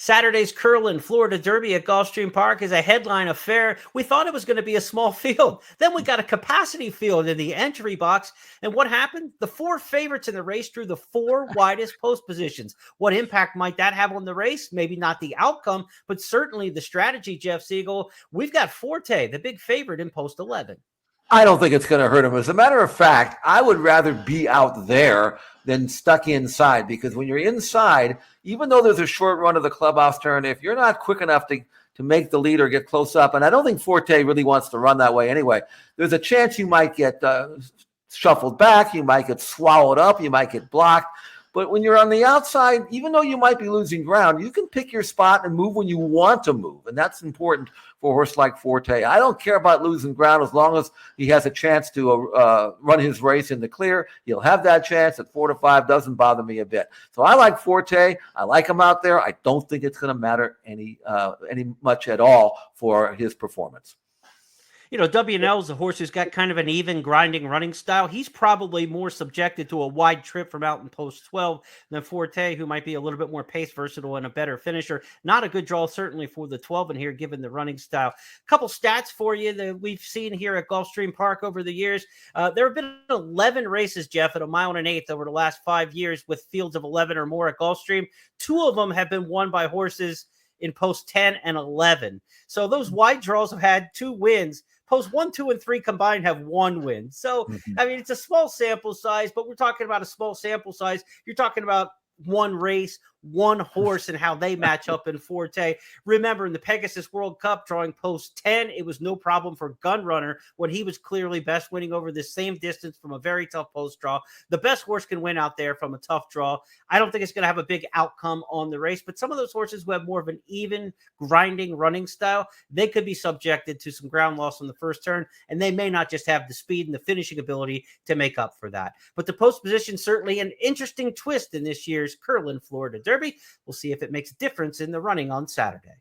Saturday's Curlin, Florida Derby at Gulfstream Park is a headline affair. We thought it was going to be a small field. Then we got a capacity field in the entry box. And what happened? The four favorites in the race drew the four widest post positions. What impact might that have on the race? Maybe not the outcome, but certainly the strategy, Jeff Siegel. We've got Forte, the big favorite in post 11. I don't think it's going to hurt him. As a matter of fact, I would rather be out there than stuck inside, because when you're inside, even though there's a short run of the clubhouse turn, if you're not quick enough to make the lead or get close up, and I don't think Forte really wants to run that way anyway, there's a chance you might get shuffled back, you might get swallowed up, you might get blocked. But when you're on the outside, even though you might be losing ground, you can pick your spot and move when you want to move. And that's important for a horse like Forte. I don't care about losing ground as long as he has a chance to run his race in the clear. He'll have that chance at 4 to 5. Doesn't bother me a bit. So I like Forte. I like him out there. I don't think it's going to matter any much at all for his performance. You know, WNL is a horse who's got kind of an even grinding running style. He's probably more subjected to a wide trip from out in post 12 than Forte, who might be a little bit more pace versatile and a better finisher. Not a good draw, certainly, for the 12 in here, given the running style. A couple stats for you that we've seen here at Gulfstream Park over the years. There have been 11 races, Jeff, at 1 1/8 over the last 5 years with fields of 11 or more at Gulfstream. 2 of them have been won by horses in post 10 and 11. So those wide draws have had 2 wins. Post 1, 2, and 3 combined have 1 win. So, I mean, it's a small sample size, but we're talking about a small sample size. You're talking about one race, one horse, and how they match up in Forte. Remember, in the Pegasus World Cup, drawing post 10, it was no problem for Gunrunner when he was clearly best, winning over the same distance from a very tough post draw. The best horse can win out there from a tough draw. I don't think it's going to have a big outcome on the race, but some of those horses who have more of an even, grinding running style, they could be subjected to some ground loss on the first turn, and they may not just have the speed and the finishing ability to make up for that. But the post position, certainly an interesting twist in this year's Curlin, Florida Derby. We'll see if it makes a difference in the running on Saturday.